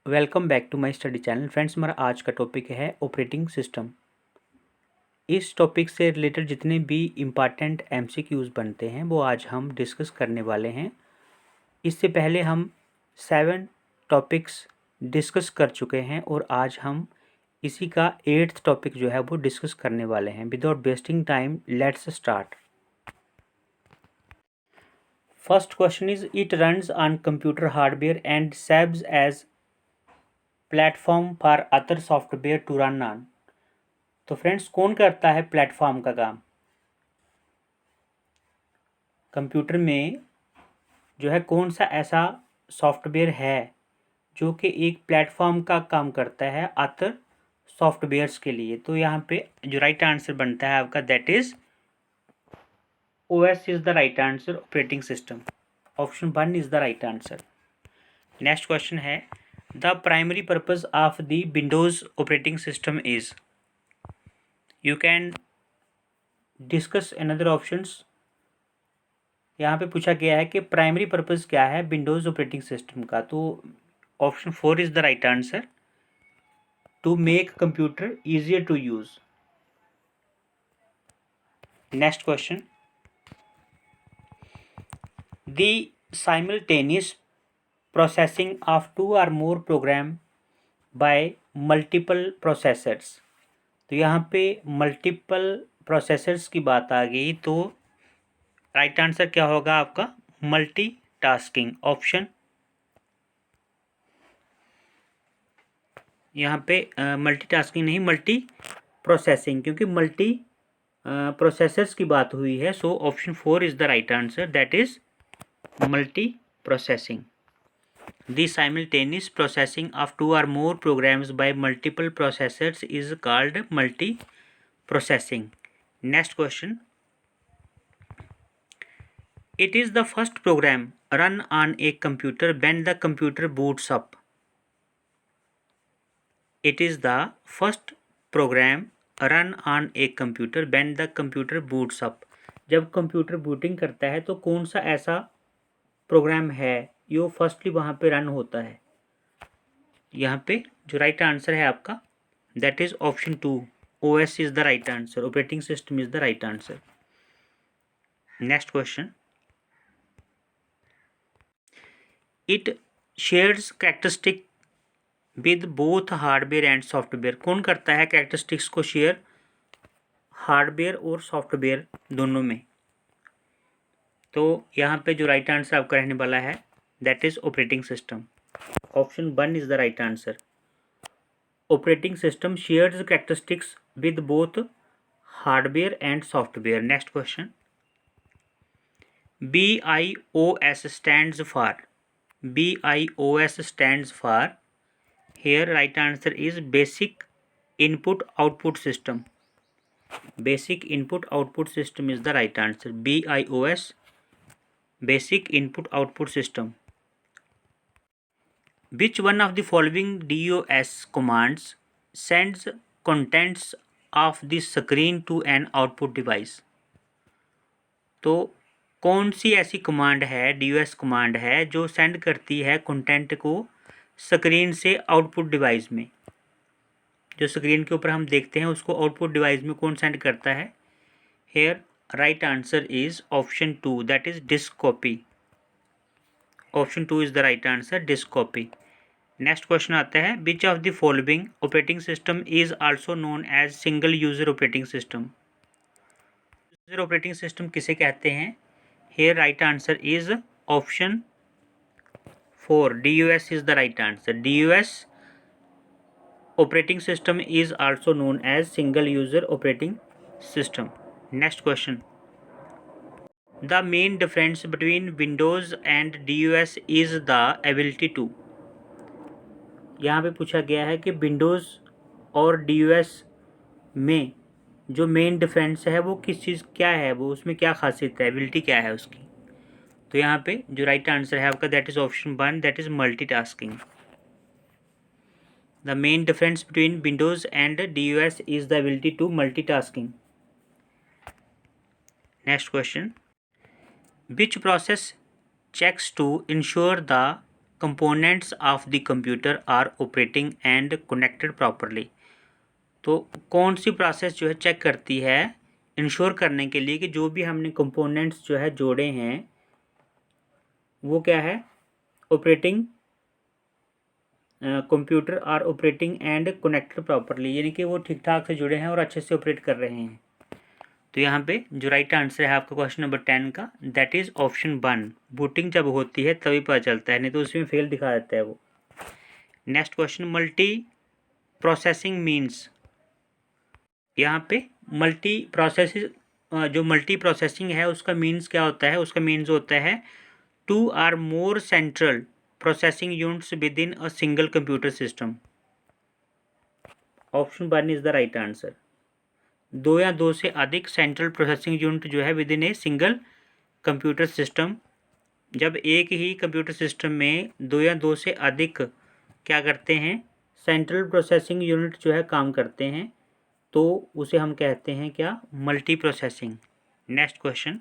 Welcome back to my study channel. Friends, हमारा आज का टॉपिक है ऑपरेटिंग सिस्टम। इस टॉपिक से रिलेटेड जितने भी इम्पॉर्टेंट एमसीक्यूज़ बनते हैं वो आज हम डिस्कस करने वाले हैं। इससे पहले हम 7 टॉपिक्स डिस्कस कर चुके हैं और आज हम इसी का 8th टॉपिक जो है वो डिस्कस करने वाले हैं। Without wasting time let's start. First question is it runs on computer hardware and serves as platform for other software to run on. तो फ्रेंड्स, कौन करता है प्लेटफॉर्म का काम? कंप्यूटर में जो है कौन सा ऐसा सॉफ्टवेयर है जो कि एक प्लेटफॉर्म का काम करता है अदर सॉफ्टवेयर्स के लिए? तो यहाँ पे जो राइट आंसर बनता है आपका that is OS is the right answer, operating system. Option 1 is the right answer. Next question है the primary purpose of the Windows operating system is. You can discuss another options. यहाँ पे पूछा गया है कि प्राइमरी पर्पस क्या है Windows operating system का। तो option 4 is the right answer, to make computer easier to use. Next question the simultaneous processing of 2 और more program by multiple processors. तो यहाँ पे मल्टीपल प्रोसेसर्स की बात आ गई तो राइट आंसर क्या होगा आपका? मल्टीटास्किंग। ऑप्शन यहाँ पे मल्टीटास्किंग नहीं, मल्टी प्रोसेसिंग, क्योंकि मल्टी प्रोसेसर्स की बात हुई है। So option 4 is the right answer, that is multi processing. The simultaneous processing of 2 और more programs by multiple processors is called multi processing. Next question it is the first program run on a computer when the computer boots up. It is the first program run on a computer when the computer boots up। जब computer booting करता है तो कौन सा ऐसा programme है जो firstly वहाँ पे रन होता है? यहाँ पे जो राइट आंसर है आपका that is option 2, OS is the right answer, operating system is the right answer. Next question it shares characteristic with both hardware and software. कौन करता है कैरेक्टरिस्टिक्स को शेयर हार्डवेयर और सॉफ्टवेयर दोनों में? तो यहाँ पे जो राइट आंसर आपका रहने वाला है that is operating system. Option 1 is the right answer, operating system shares characteristics with both hardware and software. Next question BIOS stands for, BIOS stands for, here right answer is basic input output system, basic input output system is the right answer, BIOS basic input output system। which one of the following DOS commands sends contents of the screen to an output device। तो कौन सी ऐसी command है, DOS command है जो send करती है content को screen से आउटपुट डिवाइस में? जो स्क्रीन के ऊपर हम देखते हैं उसको आउटपुट डिवाइस में कौन सेंड करता है? Here right answer is option 2, that is disk copy. Option 2 is the right answer, disk copy. Next question आता है which of the following operating system is also known as single user operating system. User operating system किसे कहते हैं? Here right answer is option 4, DOS is the right answer, DOS operating system is also known as single user operating system। next question the main difference between Windows and DOS is the ability to। यहाँ पे पूछा गया है कि Windows और DOS में जो main difference है वो किस चीज़ क्या है, वो उसमें क्या खासियत है, एबिलिटी क्या है उसकी? तो यहाँ पे जो राइट आंसर है आपका that is option 1, that is multitasking. The main difference between Windows and DOS is the ability to multitasking. Next question which process checks to ensure the components of the computer are operating and connected properly। तो कौन सी process जो है check करती है ensure करने के लिए कि जो भी हमने कंपोनेंट्स जो है जोड़े हैं वो क्या है, operating, computer are operating and connected properly, यानी कि वो ठीक ठाक से जुड़े हैं और अच्छे से ऑपरेट कर रहे हैं। तो यहाँ पे जो राइट आंसर है आपका क्वेश्चन नंबर 10 का, दैट इज ऑप्शन 1। बूटिंग जब होती है तभी पता चलता है, नहीं तो उसमें फेल दिखा देता है वो। Next question, multi processing means. यहाँ पे मल्टी प्रोसेस, जो मल्टी प्रोसेसिंग है उसका मीन्स क्या होता है, उसका मीन्स होता है 2 or more central processing units within a single computer system। Option 1 is the right answer. 2 या 2 से अधिक सेंट्रल प्रोसेसिंग यूनिट जो है with in a single computer system. जब एक ही कंप्यूटर सिस्टम में 2 या 2 से अधिक क्या करते हैं, सेंट्रल प्रोसेसिंग यूनिट जो है काम करते हैं, तो उसे हम कहते हैं क्या, multi processing. Next question,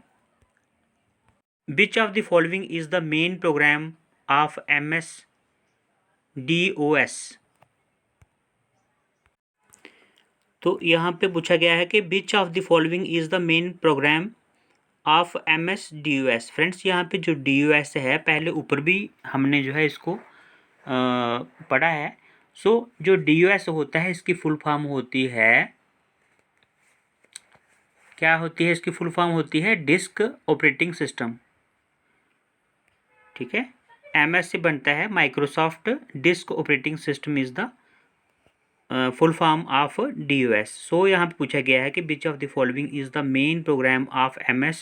which of the following is the main program of MS DOS। तो यहाँ पे पूछा गया है कि which of the following is the main program of MS DOS। Friends यहाँ पे जो DOS है, पहले ऊपर भी हमने जो है इसको पढ़ा है। सो जो DOS होता है इसकी फुल फॉर्म होती है, क्या होती है, इसकी फुल फॉर्म होती है डिस्क ऑपरेटिंग सिस्टम। ठीक है, MS से बनता है Microsoft disk operating system is the full form of DOS। So यहाँ पे पूछा गया है कि which of the following is the main program of MS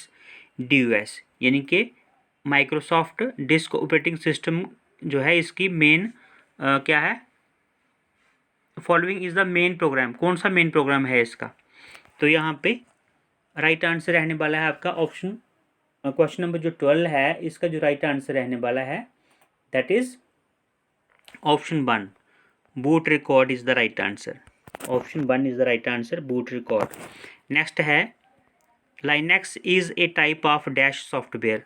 DOS, यानी कि माइक्रोसॉफ्ट डिस्क ऑपरेटिंग सिस्टम जो है इसकी मेन क्या है, following is the main program, कौन सा मेन प्रोग्राम है इसका। तो यहाँ पे राइट आंसर रहने वाला है आपका ऑप्शन, क्वेश्चन नंबर जो 12 है इसका जो राइट आंसर रहने वाला है that is option 1, boot record is the right answer. Option 1 is the right answer, boot record. Next है, Linux is a type of dash software.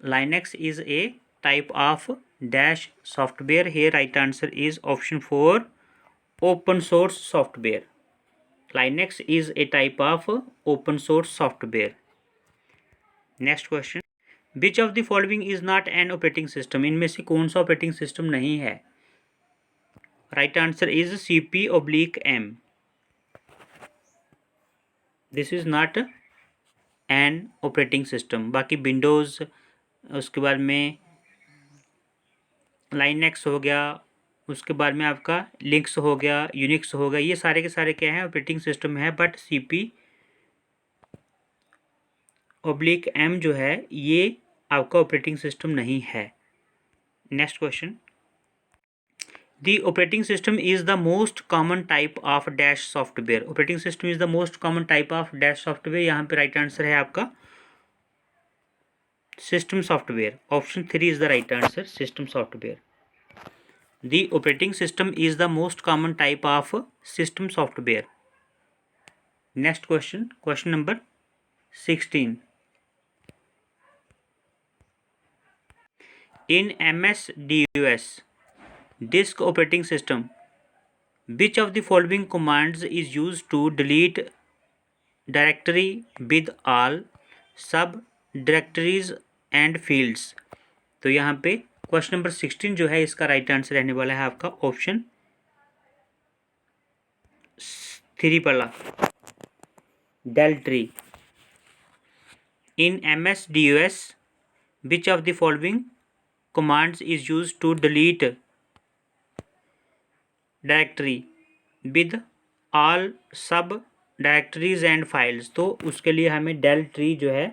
Linux is a type of dash software. here right answer is option 4, open source software। Linux is a type of open source software। Next question, which of the following is not an operating system. इनमें से कौन सा operating system नहीं है। Right answer is CP/M। This is not an operating system. बाकी Windows, उसके बाद में लाइनेक्स हो गया, उसके बाद में आपका लिनक्स हो गया, यूनिक्स हो गया, ये सारे के सारे क्या हैं, ऑपरेटिंग सिस्टम है। बट CP/M जो है ये आपका ऑपरेटिंग सिस्टम नहीं है। Next question, the operating system is the most common type of dash software. Operating system is the most common type of dash software. यहाँ पे राइट आंसर है आपका system software. Option 3 is the right answer, system software. The operating system is the most common type of system software. Next question, question number 16, in MS DOS disk operating system, which of the following commands is used to delete directory with all sub directories and fields। तो यहाँ पे question number 16 जो है इसका right answer रहने वाला है आपका ऑप्शन 3 वाला, del tree। in MS DOS which of the following commands is used to delete directory with all sub directories and files। तो उसके लिए हमें del tree जो है,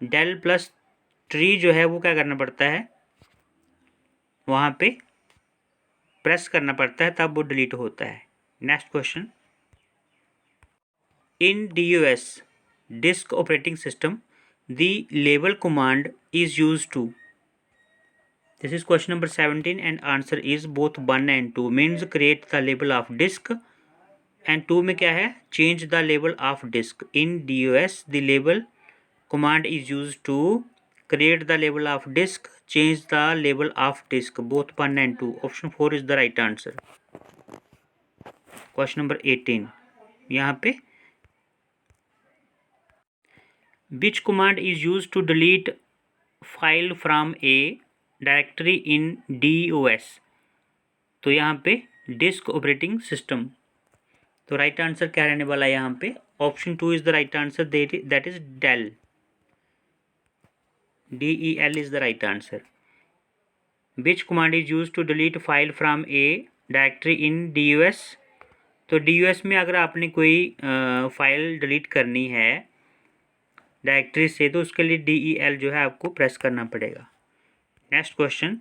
del प्लस ट्री जो है वो क्या करना पड़ता है, वहाँ पे प्रेस करना पड़ता है तब वो डिलीट होता है। Next question, in DOS disk operating system the label command is used to। This is question number 17 and answer is both 1 and 2 means create the label of disk and 2 में क्या है, change the label of disk। in DOS the label command is used to create the label of disk, change the label of disk, both 1 and 2. Option 4 is the right answer. Question number 18 यहाँ पे which command is used to delete file from a directory in DOS? तो यहाँ पे disk operating system, तो right answer क्या रहने वाला है यहाँ पे? Option 2 is the right answer, that is del. DEL is the right answer. Which command is used to delete file from a directory in DOS? तो DOS में अगर आपने कोई फाइल डिलीट करनी है डायरेक्टरी से तो उसके लिए DEL जो है आपको प्रेस करना पड़ेगा. Next question,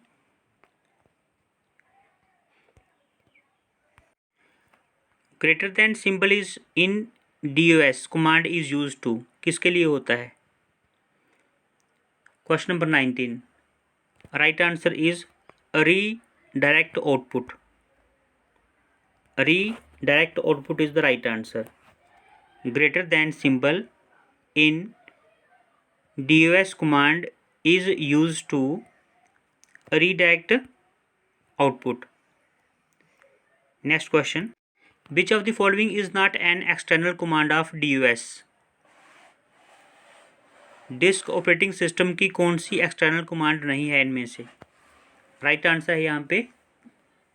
greater than symbol is in DOS command is use to, किसके लिए होता है? Question number 19, right answer is redirect output. Redirect output is the right answer. Greater than symbol in DOS command is used to redirect output. Next question, which of the following is not an external command of DOS? Disc operating system की कौन सी external command नहीं है इनमें से? Right answer है यहाँ पे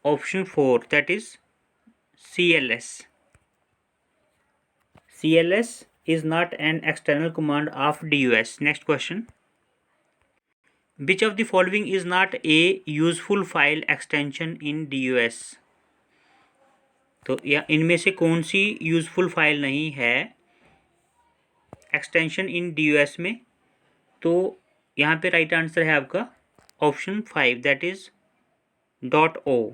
option 4, that is CLS. CLS is not an external command of DOS. Next question, which of the following is not a useful file extension in DOS? तो या इनमें से कौन सी यूजफुल फाइल नहीं है एक्सटेंशन इन DOS में? तो यहाँ पे राइट आंसर है आपका option 5, that is .o.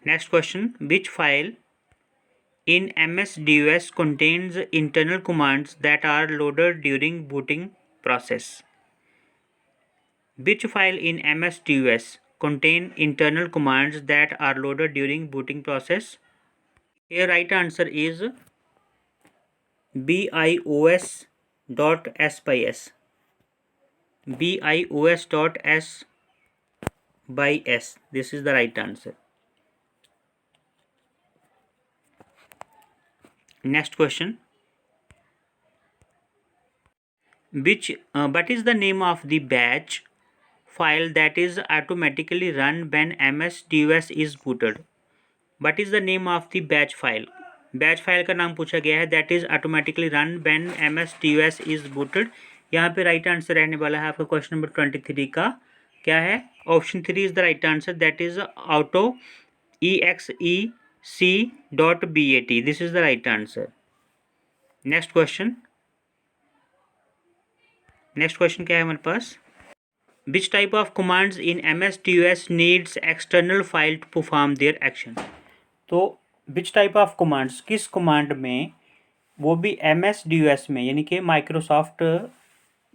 Next question, which file in MS-DOS contains internal commands that are loaded during booting process? Which file in MS-DOS contain internal commands that are loaded during booting process? Here right answer is BIOS.SBIS. BIOS.SBIS. This is the right answer. Next question, what is the name of the batch file that is automatically run when MS-DOS is booted? What is the name of the batch file? Batch file का नाम पूछा गया है, that is automatically run when MS-DOS is booted. यहाँ पे right answer रहने वाला है आपका क्वेश्चन नंबर 23 का क्या है? Option 3 is the right answer, that is auto exec.bat. This is the right answer. Next question क्या है हमारे पास? Which type of commands in MS-DOS needs external file to perform their action? तो which type of commands, किस command में, वो भी MS-DOS में यानी कि माइक्रोसॉफ्ट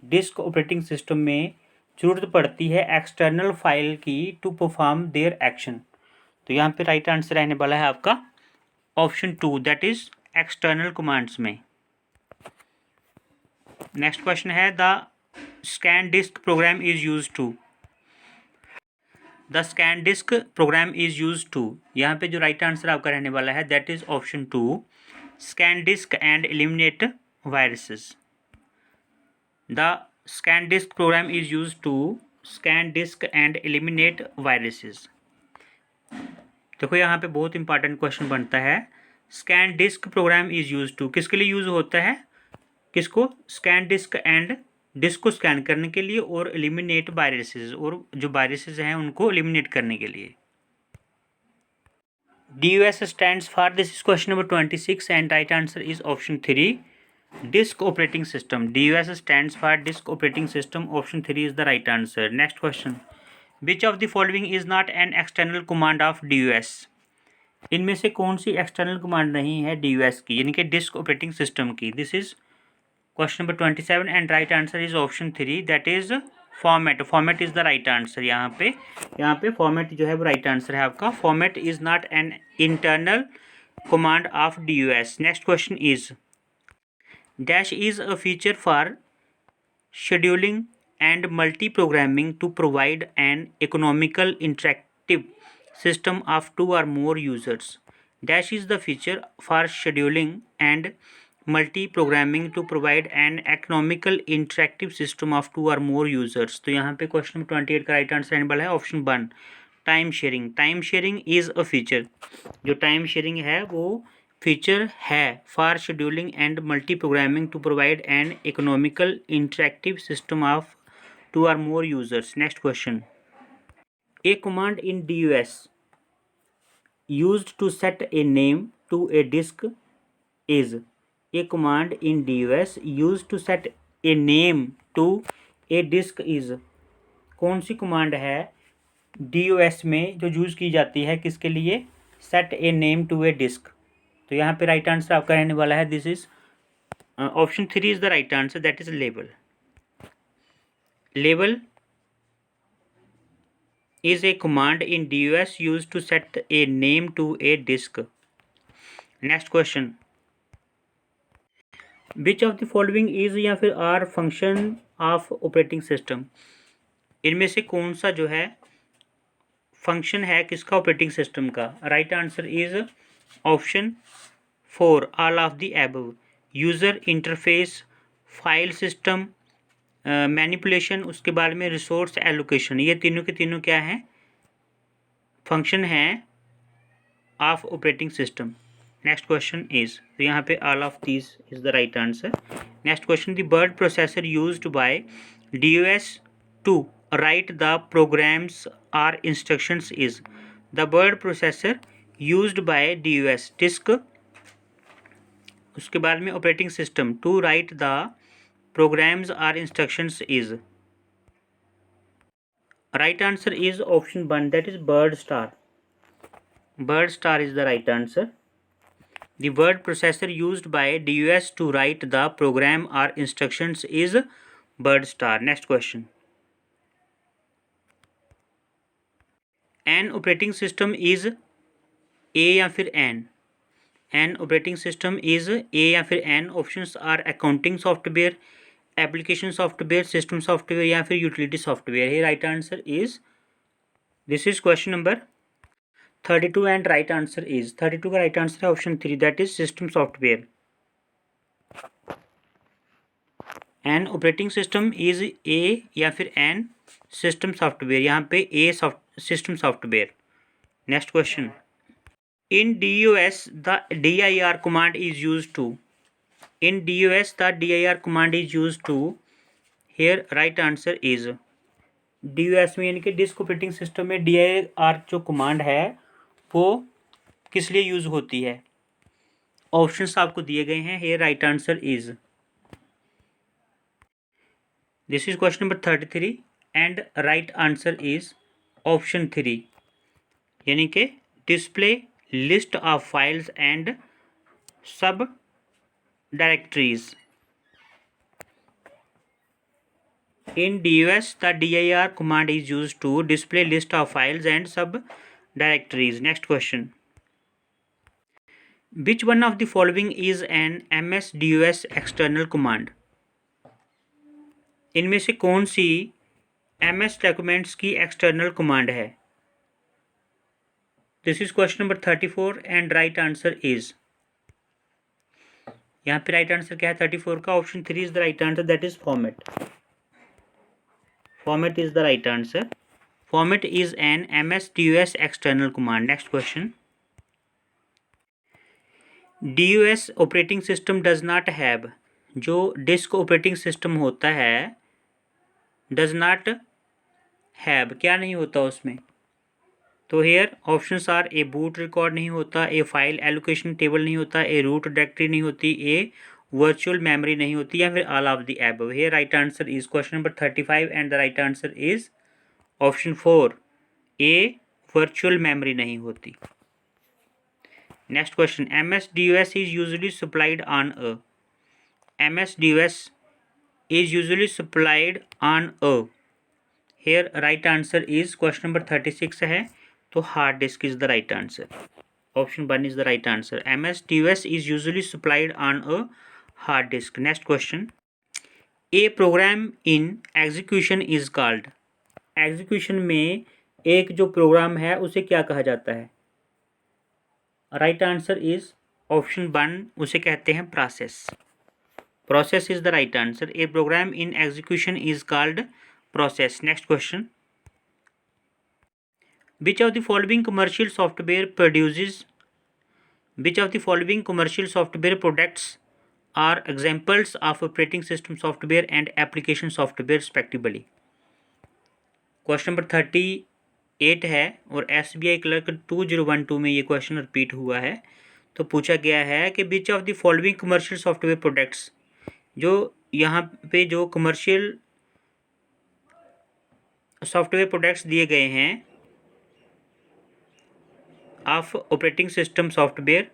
डिस्क ऑपरेटिंग सिस्टम में ज़रूरत पड़ती है एक्सटर्नल फाइल की टू परफॉर्म देयर एक्शन. तो यहाँ पे राइट आंसर रहने वाला है आपका option 2, that is external commands में. नेक्स्ट क्वेश्चन है, the scan disk program is use to. The scan disk program is use to, यहाँ पे जो राइट आंसर आपका रहने वाला है that is option 2, scan disk and eliminate viruses. The scan disk program is use to scan disk and eliminate viruses. देखो यहाँ पे बहुत इंपॉर्टेंट क्वेश्चन बनता है, scan disk program is use to किसके लिए यूज होता है? किसको? स्कैन डिस्क एंड डिस्क को स्कैन करने के लिए और एलिमिनेट वायरसेस, और जो वायरसेस हैं उनको एलिमिनेट करने के लिए. DOS stands for, this is question number 26 and right answer is option 3, disk operating system. DOS stands for disk operating system. Option 3 is the right answer. Next question, which of the following is not an external command of DOS? इनमें से कौन सी external command नहीं है DOS की यानी कि disc operating system की? This is question number 27 and right answer is option 3, that is format. Format is the right answer. यहाँ पे फॉर्मेट जो है वो राइट आंसर है आपका. Format is not an internal command of DOS. Next question is, Dash is a feature for scheduling and multi-programming to provide an economical interactive system of two or more users. Dash is the feature for scheduling and multi-programming to provide an economical interactive system of two or more users. तो यहाँ पे question number 28 का right answer enable है option 1 time sharing. Time sharing is a feature. जो time sharing है वो feature है for scheduling and multiprogramming to provide an economical interactive system of two or more users. Next question. A command in DOS used to set a name to a disk is. A command in DOS used to set a name to a disk is. कौन सी command है DOS में जो use की जाती है किसके लिए? Set a name to a disk. तो यहाँ पे राइट आंसर आपका रहने वाला है this is option 3 is the right answer, that is label. Label is a command in DOS used to set a name to a disk. Next question. Which of the following is या फिर or function of operating system. इनमें से कौन सा जो है function है किसका? ऑपरेटिंग सिस्टम का. Right answer is option 4 all of the above. User interface, file system, manipulation, उसके बाद में रिसोर्स एलोकेशन. ये तीनों के तीनों क्या हैं? फंक्शन हैं of operating system. Next question is. तो यहाँ पे all of these is the right answer. Next question. The word processor used by DOS to write the programs or instructions is. The word processor used by DOS disk, उसके बाद में operating system to write the programs or instructions is. Right answer is option 1, that is bird star. Bird star is the right answer. The word processor used by DOS to write the program or instructions is bird star. Next question. An operating system is A या फिर N. An operating system is A या फिर N. Options are accounting software, application software, system software या फिर utility software है. Right answer is this is question number 32 and right answer is 32 का right answer है option 3, that is system software. An operating system is a या फिर an system software. यहाँ पे a system software. Next question. In DOS the dir command is use to. In DOS the dir command is used to. Here right answer is DOS में यानी कि disc operating system में dir जो command है वो किस लिए use होती है? ऑप्शंस आपको दिए गए हैं. Here right answer is this is question number 33 and right answer is option 3 यानी कि display list of files and सब directories. In DOS the dir command is used to display list of files and sub directories. Next question. Which one of the following is an MS-DOS external command? इनमें से कौन सी MS documents की external command है? This is question number 34 and right answer is. यहाँ पे right answer क्या है 34 का? Option 3 is the right answer, that is format. Format is the right answer. Format is an MS-DOS external command. Next question. DOS operating system does not have. जो disc operating system होता है does not have, क्या नहीं होता उसमें? तो here options are a boot record नहीं होता, ए फाइल एलोकेशन टेबल नहीं होता, ए रूट डायरेक्टरी नहीं होती, ए वर्चुअल मेमोरी नहीं होती, या फिर all of the above. Here right answer is question number 35 and the right answer is option 4 a virtual memory नहीं होती. Next question. MS-DOS is usually supplied on a. MS-DOS is usually supplied on a. Here right answer is question number 36 है, तो hard disk is the right answer. Option 1 is the right answer. MS-DOS is usually supplied on a hard disc. Next question, a program in execution is called. Execution में एक जो programme है उसे क्या कहा जाता है? राइट आंसर इज ऑप्शन 1, उसे कहते हैं process. Process is the right answer. A program in execution is called process. Next question, which of the following commercial software produces which of the following commercial software products are examples of operating system software and application software respectively? Question number 38 है और SBI clerk 2012 में ये question repeat हुआ है। तो पूछा गया है कि which of the following commercial software products, जो यहाँ पे जो कमर्शियल सॉफ्टवेयर प्रोडक्ट्स दिए गए हैं of operating system software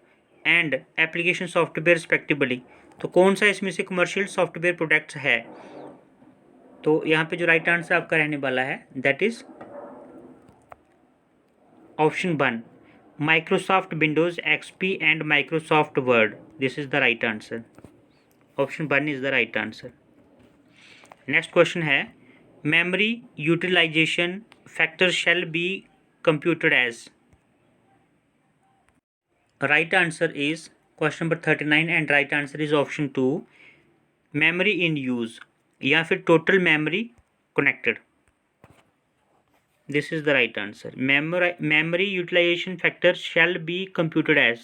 and application software respectively, तो कौन सा इसमें से कमर्शियल सॉफ्टवेयर प्रोडक्ट्स है? तो यहाँ पे जो राइट आंसर आपका रहने वाला है that is option 1, Microsoft Windows XP and Microsoft Word. This is the right answer. Option 1 is the right answer. Next question है, memory utilization factor shall be computed as. Right answer is question number 39 and right answer is option 2, memory in use या फिर total memory connected. This is the right answer. Memory utilization factor shall be computed as,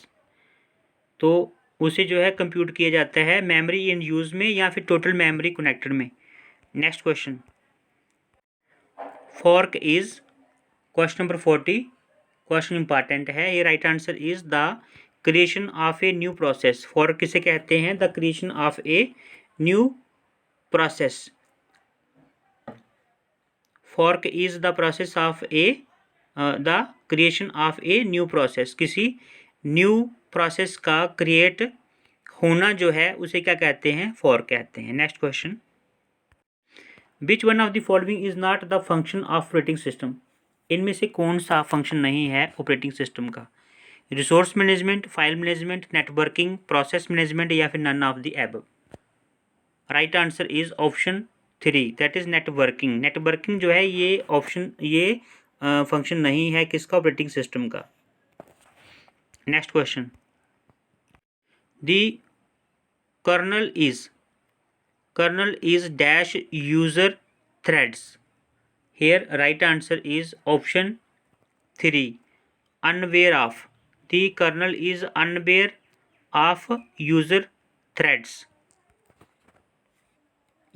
तो उसे जो है compute किया जाता है memory in use में या फिर टोटल मेमोरी कनेक्टेड में। Next question, fork is question number 40, question important है। ये right answer is the creation of a new process. Fork किसे कहते हैं? The creation of a new process. Fork is the process of A the creation of a new process. किसी new process का create होना जो है उसे क्या कहते हैं? फॉर्क कहते हैं। Next question, which one of the following is not the function of operating system. इनमें से कौन सा फंक्शन नहीं है ऑपरेटिंग सिस्टम का? Resource management, file management, networking, process management या फिर none of the above. Right answer is option 3, that is networking. Networking जो है ये ऑप्शन ये फंक्शन नहीं है किसका? ऑपरेटिंग सिस्टम का। Next question, the kernel is dash user threads. Here right answer is option 3, unaware of। The kernel is unaware of user threads।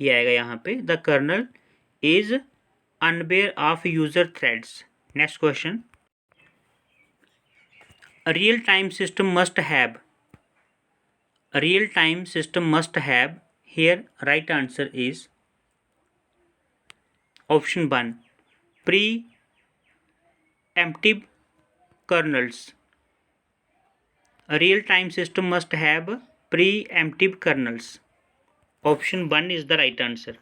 ये आएगा यहाँ पे, the kernel is unaware of user threads। Next question, a real time system must have। A real time system must have। Here right answer is option 1, preemptive kernels। A real-time system must have preemptive kernels। Option 1 is the right answer।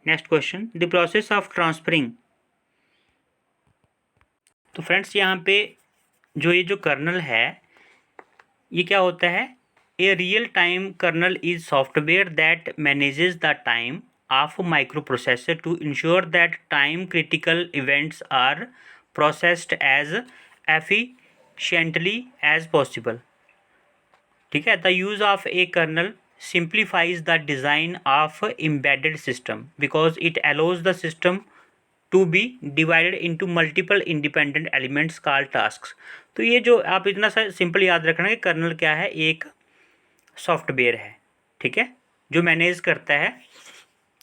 Next question, the process of transferring। तो friends यहाँ पे जो ये जो colonel है ये क्या होता है? A real time kernel is software that manages the time of microprocessor to ensure that time critical events are processed as efficiently as possible। ठीक है, the use of a kernel simplifies the design of embedded system because it allows the system to be divided into multiple independent elements called tasks। तो ये जो आप इतना सा simple याद रखना कि कर्नल क्या है? एक सॉफ्टवेयर है, ठीक है, जो मैनेज करता है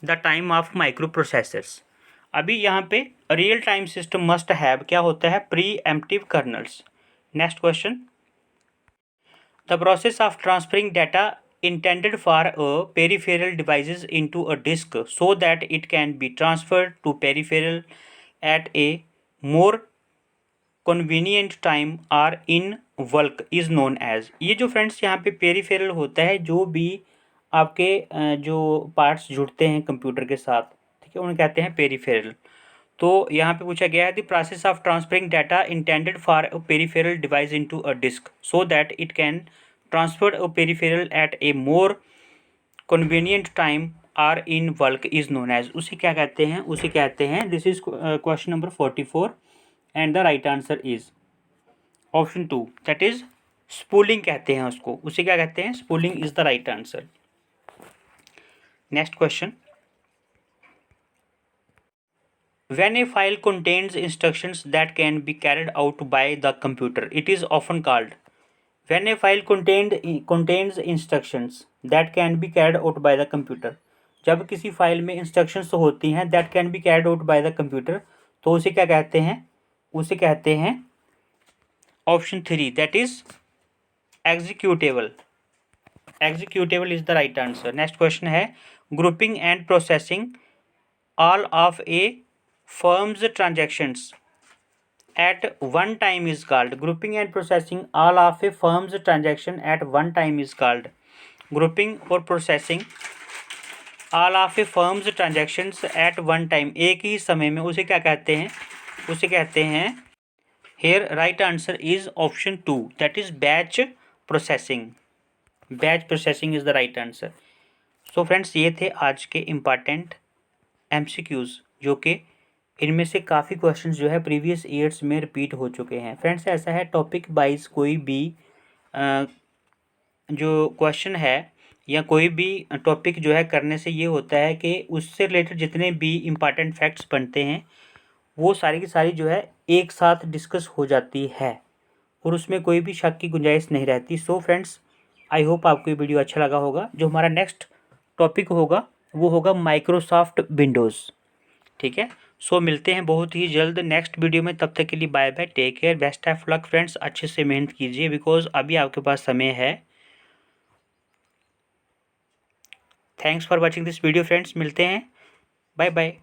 the time of microprocessors. अभी यहाँ पे real time system must have क्या होता है? Preemptive kernels. Next question, the process of transferring data intended for a peripheral devices into a disk so that it can be transferred to peripheral at a more convenient time or in bulk is known as. ये जो friends यहाँ पे peripheral होता है, जो भी आपके जो पार्ट्स जुड़ते हैं कंप्यूटर के साथ, ठीक है, उन्हें कहते हैं पेरिफेरल। तो यहाँ पे पूछा गया है the process of transferring data intended for a peripheral device into a disk so that it can transferred or peripheral at a more convenient time or in bulk is known as, उसे क्या कहते हैं? उसे कहते हैं, this is question number 44 and the right answer is option 2, that is spooling कहते हैं उसको, उसे क्या कहते हैं? Spooling is the right answer. Next question, when a file contains instructions that can be carried out by the computer, it is often called, when a file contains instructions that can be carried out by the computer, जब किसी file में instructions होती हैं that can be carried out by the computer, तो उसे क्या कहते हैं? उसे कहते हैं option 3, that is executable. Executable is the right answer. Next question है, grouping and processing all of a firm's transactions at one time is called, grouping and processing all of a firm's transaction at one time is called, grouping or processing all of a firm's transactions at one time, एक ही समय में, उसे क्या कहते हैं? उसे कहते हैं, here right answer is option 2, that is batch processing, batch processing is the right answer। so friends, ये थे आज के इम्पॉर्टेंट MCQs, जो कि इनमें से काफ़ी क्वेश्चंस जो है प्रीवियस ईयर्स में रिपीट हो चुके हैं। फ्रेंड्स, ऐसा है, टॉपिक वाइज कोई भी जो क्वेश्चन है या कोई भी टॉपिक जो है करने से ये होता है कि उससे रिलेटेड जितने भी इम्पॉर्टेंट फैक्ट्स बनते हैं वो सारी की सारी जो है एक साथ डिस्कस हो जाती है और उसमें कोई भी शक की गुंजाइश नहीं रहती। सो फ्रेंड्स, आई होप आपको ये वीडियो अच्छा लगा होगा। जो हमारा नेक्स्ट टॉपिक होगा वो होगा माइक्रोसॉफ्ट विंडोज़, ठीक है। सो मिलते हैं बहुत ही जल्द नेक्स्ट वीडियो में, तब तक के लिए bye bye, take care, best of luck friends. अच्छे से मेहनत कीजिए बिकॉज अभी आपके पास समय है। Thanks for watching this video friends, मिलते हैं, बाय बाय।